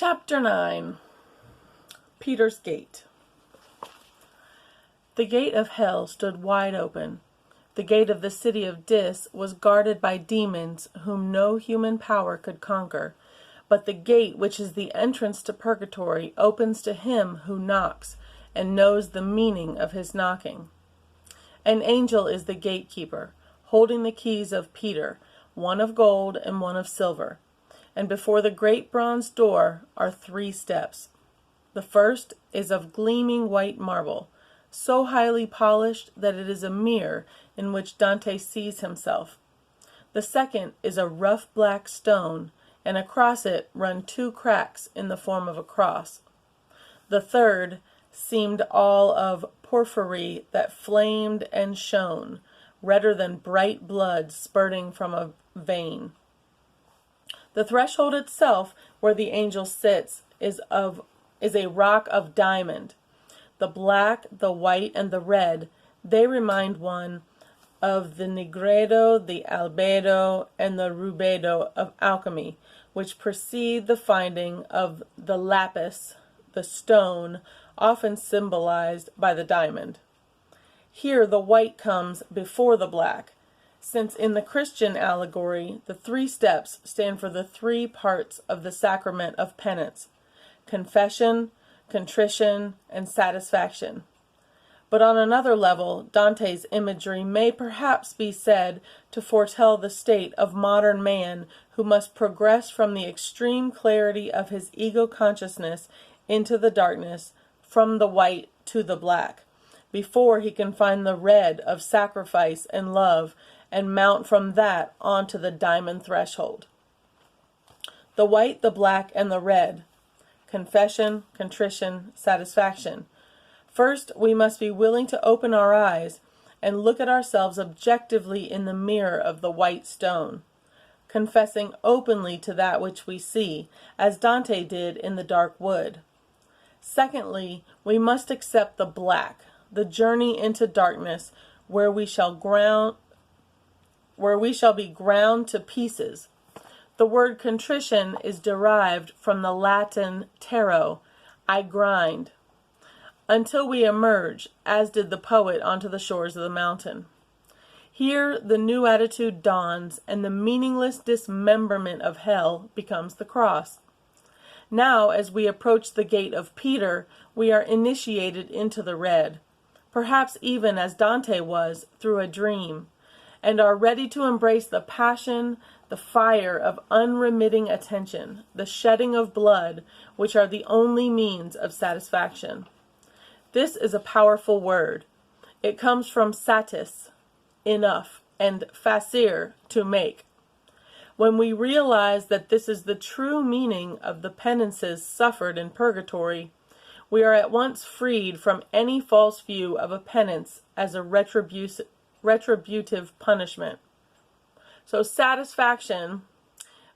Chapter 9. Peter's Gate. The gate of hell stood wide open. The gate of the city of Dis was guarded by demons whom no human power could conquer. But the gate, which is the entrance to purgatory, opens to him who knocks and knows the meaning of his knocking. An angel is the gatekeeper, holding the keys of Peter, one of gold and one of silver. And before the great bronze door are 3 steps. The first is of gleaming white marble, so highly polished that it is a mirror in which Dante sees himself. The second is a rough black stone, and across it run 2 cracks in the form of a cross. The third seemed all of porphyry that flamed and shone, redder than bright blood spurting from a vein. The threshold itself, where the angel sits, is a rock of diamond. The black, the white, and the red, they remind one of the nigredo, the albedo, and the rubedo of alchemy, which precede the finding of the lapis, the stone, often symbolized by the diamond. Here the white comes before the black, since in the Christian allegory, the 3 steps stand for the 3 parts of the sacrament of penance: confession, contrition, and satisfaction. But on another level, Dante's imagery may perhaps be said to foretell the state of modern man, who must progress from the extreme clarity of his ego consciousness into the darkness, from the white to the black, before he can find the red of sacrifice and love, and mount from that onto the diamond threshold. The white, the black, and the red. Confession, contrition, satisfaction. First, we must be willing to open our eyes and look at ourselves objectively in the mirror of the white stone, confessing openly to that which we see, as Dante did in the dark wood. Secondly, we must accept the black, the journey into darkness, where we shall be ground to pieces. The word contrition is derived from the Latin terro, I grind, until we emerge, as did the poet, onto the shores of the mountain. Here the new attitude dawns, and the meaningless dismemberment of hell becomes the cross. Now, as we approach the gate of Peter, we are initiated into the red, perhaps even as Dante was, through a dream, and are ready to embrace the passion, the fire of unremitting attention, the shedding of blood, which are the only means of satisfaction. This is a powerful word. It comes from satis, enough, and facere, to make. When we realize that this is the true meaning of the penances suffered in purgatory, we are at once freed from any false view of a penance as a retributive punishment. So satisfaction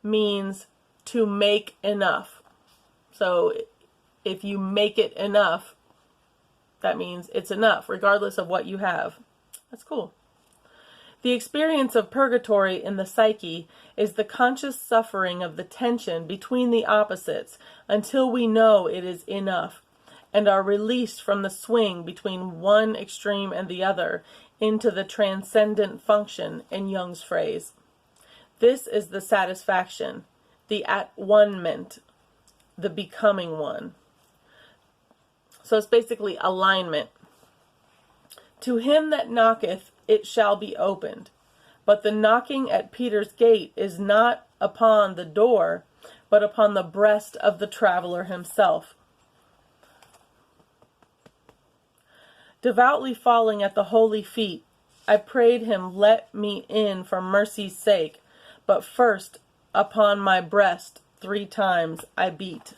means to make enough. So if you make it enough, that means it's enough, regardless of what you have. That's cool. The experience of purgatory in the psyche is the conscious suffering of the tension between the opposites until we know it is enough, and are released from the swing between one extreme and the other into the transcendent function, in Jung's phrase. This is the satisfaction, the at-one-ment, the becoming one. So it's basically alignment. To him that knocketh, it shall be opened. But the knocking at Peter's gate is not upon the door, but upon the breast of the traveler himself. Devoutly falling at the holy feet, I prayed him let me in for mercy's sake, but first upon my breast 3 times I beat.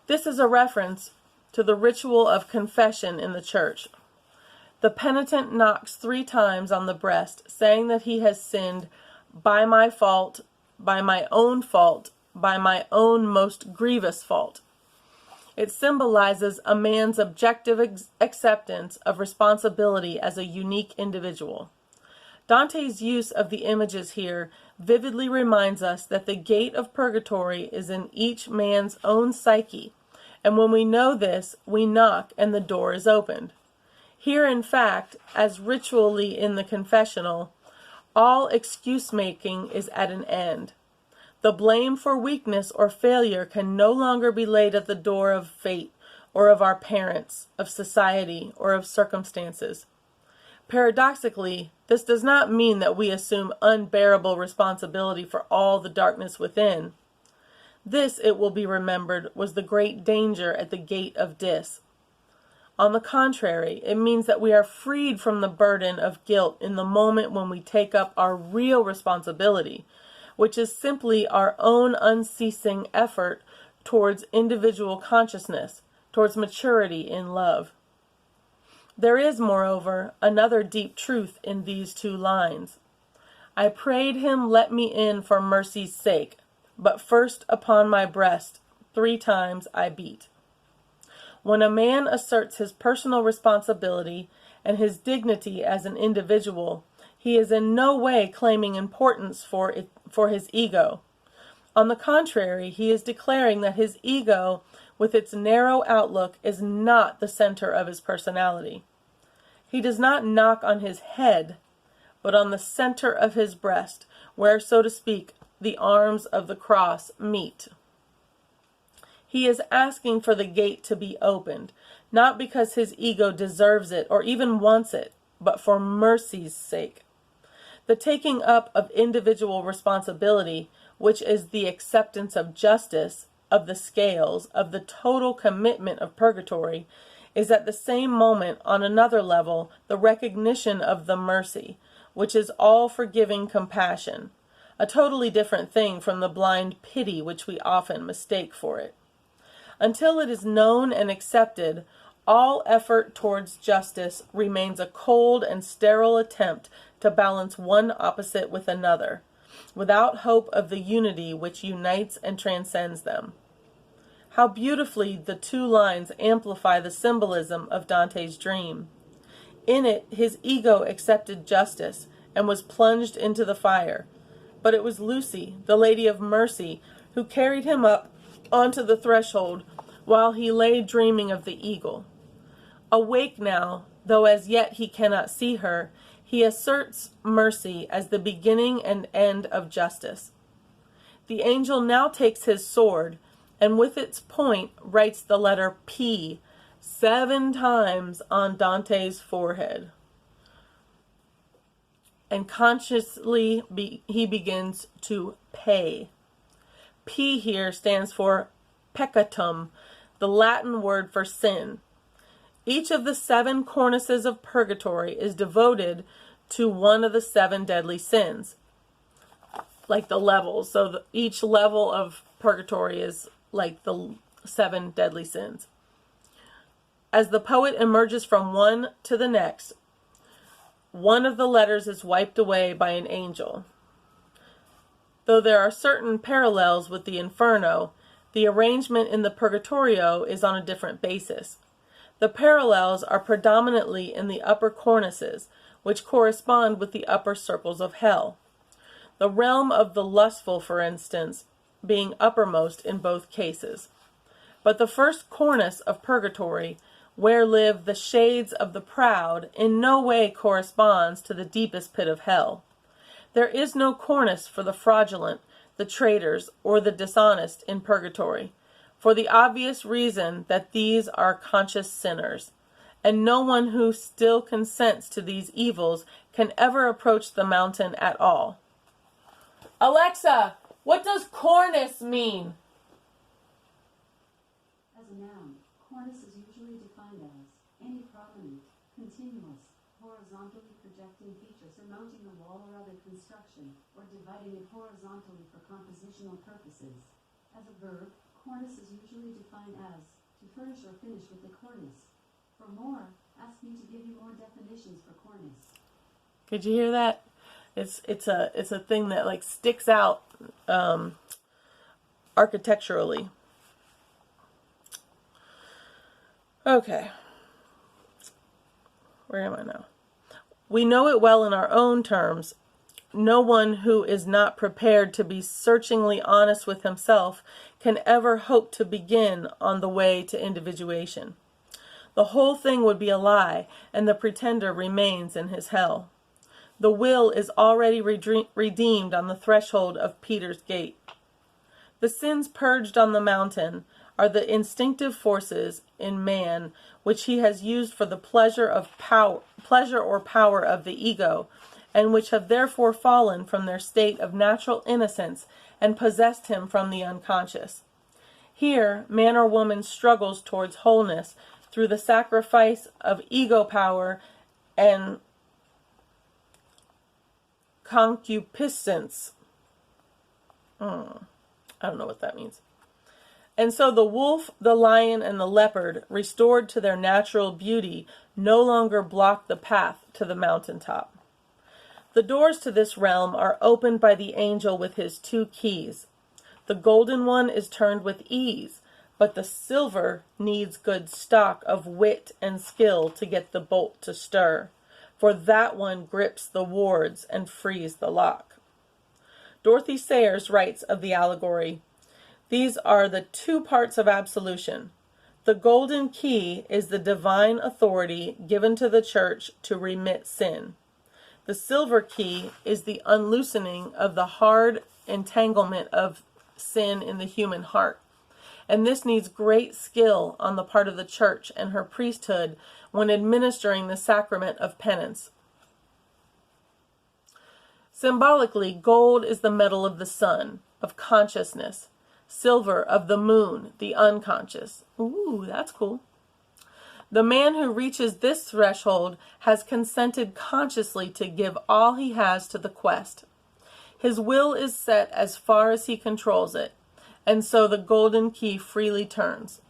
This is a reference to the ritual of confession in the church. The penitent knocks 3 times on the breast, saying that he has sinned by my fault, by my own fault, by my own most grievous fault. It symbolizes a man's objective acceptance of responsibility as a unique individual. Dante's use of the images here vividly reminds us that the gate of purgatory is in each man's own psyche, and when we know this, we knock and the door is opened. Here, in fact, as ritually in the confessional, all excuse-making is at an end. The blame for weakness or failure can no longer be laid at the door of fate, or of our parents, of society, or of circumstances. Paradoxically, this does not mean that we assume unbearable responsibility for all the darkness within. This, it will be remembered, was the great danger at the gate of Dis. On the contrary, it means that we are freed from the burden of guilt in the moment when we take up our real responsibility, which is simply our own unceasing effort towards individual consciousness, towards maturity in love. There is, moreover, another deep truth in these two lines. I prayed him let me in for mercy's sake, but first upon my breast 3 times I beat. When a man asserts his personal responsibility and his dignity as an individual, he is in no way claiming importance for his ego. On the contrary, he is declaring that his ego, with its narrow outlook, is not the center of his personality. He does not knock on his head, but on the center of his breast, where, so to speak, the arms of the cross meet. He is asking for the gate to be opened, not because his ego deserves it or even wants it, but for mercy's sake. The taking up of individual responsibility, which is the acceptance of justice, of the scales, of the total commitment of purgatory, is at the same moment, on another level, the recognition of the mercy, which is all forgiving compassion, a totally different thing from the blind pity which we often mistake for it. Until it is known and accepted, all effort towards justice remains a cold and sterile attempt to balance one opposite with another, without hope of the unity which unites and transcends them. How beautifully the 2 lines amplify the symbolism of Dante's dream. In it, his ego accepted justice and was plunged into the fire, but it was Lucy, the Lady of Mercy, who carried him up onto the threshold while he lay dreaming of the eagle. Awake now, though as yet he cannot see her, he asserts mercy as the beginning and end of justice. The angel now takes his sword, and with its point writes the letter P 7 times on Dante's forehead. And consciously he begins to pay. P here stands for peccatum, the Latin word for sin. Each of the 7 cornices of purgatory is devoted to one of the 7 deadly sins, like the levels. So each level of purgatory is like the 7 deadly sins. As the poet emerges from one to the next, one of the letters is wiped away by an angel. Though there are certain parallels with the Inferno, the arrangement in the Purgatorio is on a different basis. The parallels are predominantly in the upper cornices, which correspond with the upper circles of hell. The realm of the lustful, for instance, being uppermost in both cases. But the first cornice of purgatory, where live the shades of the proud, in no way corresponds to the deepest pit of hell. There is no cornice for the fraudulent, the traitors, or the dishonest in purgatory, for the obvious reason that these are conscious sinners, and no one who still consents to these evils can ever approach the mountain at all. Alexa, what does cornice mean? As a noun, cornice is usually defined as any prominent, continuous, horizontally projecting feature surmounting a wall or other construction, or dividing it horizontally for compositional purposes. As a verb, cornice is usually defined as to furnish or finish with the cornice. For more, ask me to give you more definitions for cornice. Could you hear that? It's a thing that like sticks out architecturally. Okay. Where am I now? We know it well in our own terms, no one who is not prepared to be searchingly honest with himself can ever hope to begin on the way to individuation. The whole thing would be a lie, and the pretender remains in his hell. The will is already redeemed on the threshold of Peter's gate. The sins purged on the mountain are the instinctive forces in man which he has used for the pleasure or power of the ego, and which have therefore fallen from their state of natural innocence and possessed him from the unconscious. Here, man or woman struggles towards wholeness through the sacrifice of ego power and concupiscence. I don't know what that means. And so the wolf, the lion, and the leopard, restored to their natural beauty, no longer block the path to the mountaintop. The doors to this realm are opened by the angel with his 2 keys. The golden one is turned with ease, but the silver needs good stock of wit and skill to get the bolt to stir, for that one grips the wards and frees the lock. Dorothy Sayers writes of the allegory, "These are the 2 parts of absolution. The golden key is the divine authority given to the church to remit sin. The silver key is the unloosening of the hard entanglement of sin in the human heart. And this needs great skill on the part of the church and her priesthood when administering the sacrament of penance." Symbolically, gold is the metal of the sun, of consciousness. Silver of the moon, the unconscious. Ooh, that's cool. The man who reaches this threshold has consented consciously to give all he has to the quest. His will is set as far as he controls it, and so the golden key freely turns.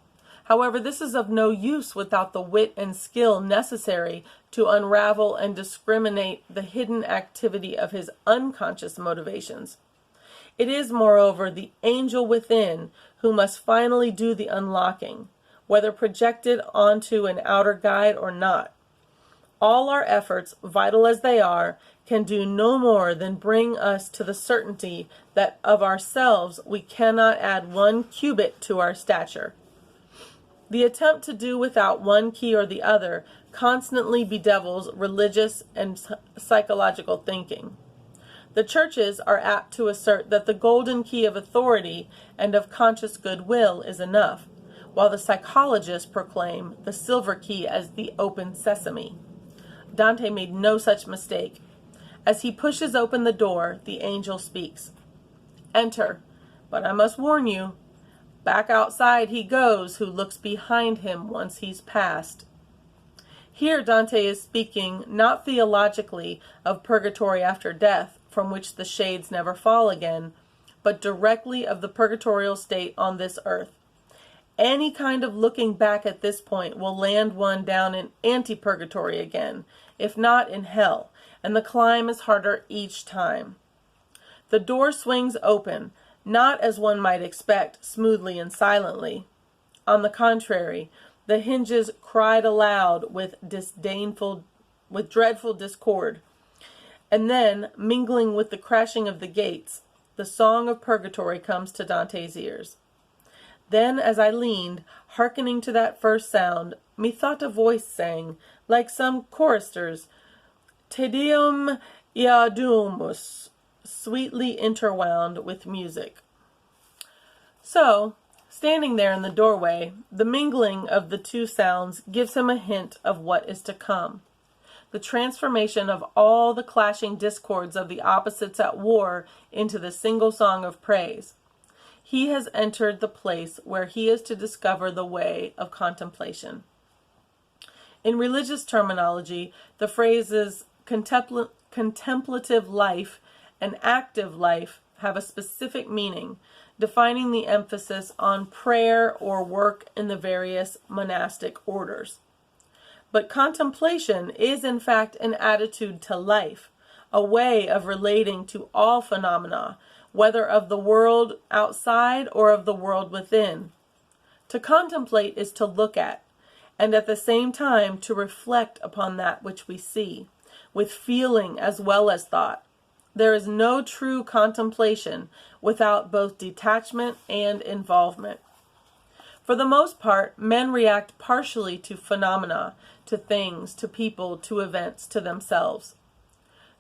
However, this is of no use without the wit and skill necessary to unravel and discriminate the hidden activity of his unconscious motivations. It is, moreover, the angel within who must finally do the unlocking, whether projected onto an outer guide or not. All our efforts, vital as they are, can do no more than bring us to the certainty that of ourselves we cannot add 1 cubit to our stature. The attempt to do without one key or the other constantly bedevils religious and psychological thinking. The churches are apt to assert that the golden key of authority and of conscious goodwill is enough, while the psychologists proclaim the silver key as the open sesame. Dante made no such mistake. As he pushes open the door, the angel speaks. "Enter, but I must warn you, back outside he goes who looks behind him once he's passed." Here Dante is speaking not theologically of purgatory after death, from which the shades never fall again, but directly of the purgatorial state on this earth. Any kind of looking back at this point will land one down in anti-purgatory again, if not in hell, and the climb is harder each time. The door swings open, not as one might expect, smoothly and silently. On the contrary, the hinges cried aloud with dreadful discord. And then, mingling with the crashing of the gates, the song of purgatory comes to Dante's ears. Then, as I leaned, hearkening to that first sound, methought a voice sang, like some choristers, Te Deum Iaudimus, sweetly interwound with music. So, standing there in the doorway, the mingling of the 2 sounds gives him a hint of what is to come. The transformation of all the clashing discords of the opposites at war into the single song of praise. He has entered the place where he is to discover the way of contemplation. In religious terminology, the phrases contemplative life and active life have a specific meaning, defining the emphasis on prayer or work in the various monastic orders. But contemplation is in fact an attitude to life, a way of relating to all phenomena, whether of the world outside or of the world within. To contemplate is to look at, and at the same time to reflect upon that which we see, with feeling as well as thought. There is no true contemplation without both detachment and involvement. For the most part, men react partially to phenomena, to things, to people, to events, to themselves.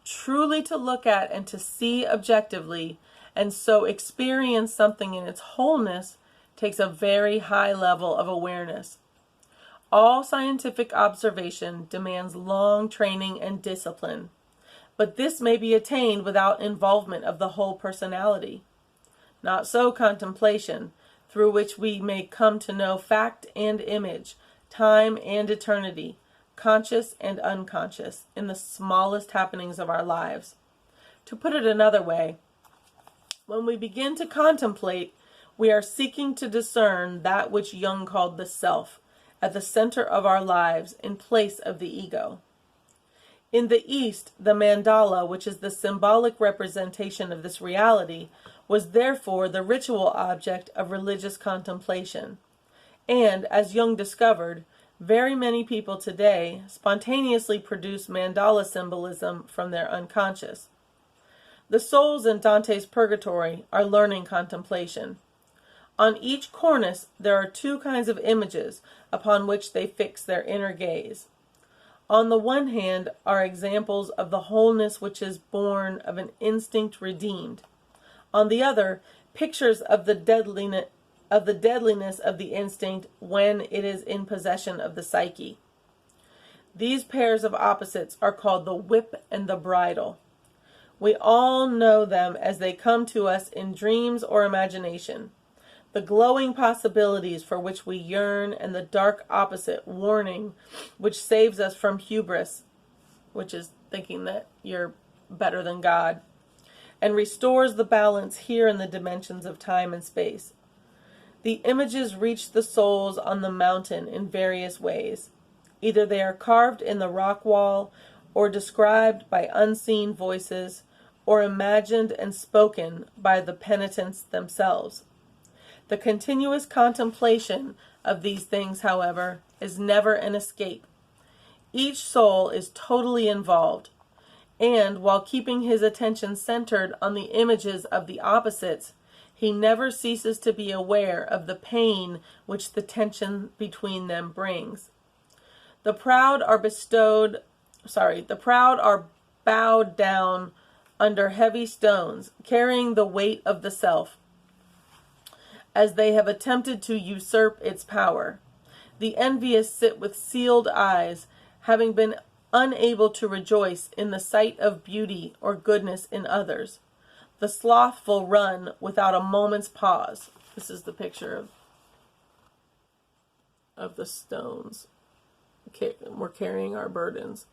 Truly to look at and to see objectively, and so experience something in its wholeness, takes a very high level of awareness. All scientific observation demands long training and discipline, but this may be attained without involvement of the whole personality. Not so contemplation, through which we may come to know fact and image, time and eternity, conscious and unconscious, in the smallest happenings of our lives. To put it another way, when we begin to contemplate, we are seeking to discern that which Jung called the self, at the center of our lives in place of the ego. In the East, the mandala, which is the symbolic representation of this reality, was therefore the ritual object of religious contemplation. And, as Jung discovered, very many people today spontaneously produce mandala symbolism from their unconscious. The souls in Dante's Purgatory are learning contemplation. On each cornice there are two kinds of images upon which they fix their inner gaze. On the one hand are examples of the wholeness which is born of an instinct redeemed. On the other, pictures of the deadliness of the instinct when it is in possession of the psyche. These pairs of opposites are called the whip and the bridle. We all know them as they come to us in dreams or imagination. The glowing possibilities for which we yearn, and the dark opposite warning which saves us from hubris, which is thinking that you're better than God, and restores the balance here in the dimensions of time and space. The images reach the souls on the mountain in various ways. Either they are carved in the rock wall, or described by unseen voices, or imagined and spoken by the penitents themselves. The continuous contemplation of these things, however, is never an escape. Each soul is totally involved, and while keeping his attention centered on the images of the opposites, he never ceases to be aware of the pain which the tension between them brings. The proud are bowed down under heavy stones, carrying the weight of the self, as they have attempted to usurp its power. The envious sit with sealed eyes, having been unable to rejoice in the sight of beauty or goodness in others. The slothful run without a moment's pause. This is the picture of the stones. We're carrying our burdens.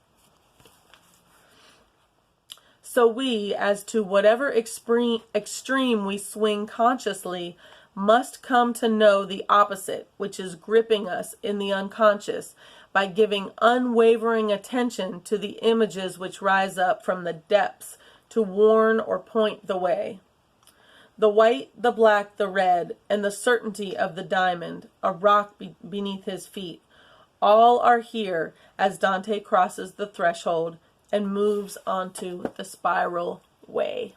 So we, as to whatever extreme we swing consciously, must come to know the opposite, which is gripping us in the unconscious, by giving unwavering attention to the images which rise up from the depths to warn or point the way. The white, the black, the red, and the certainty of the diamond, a rock beneath his feet, all are here as Dante crosses the threshold and moves onto the spiral way.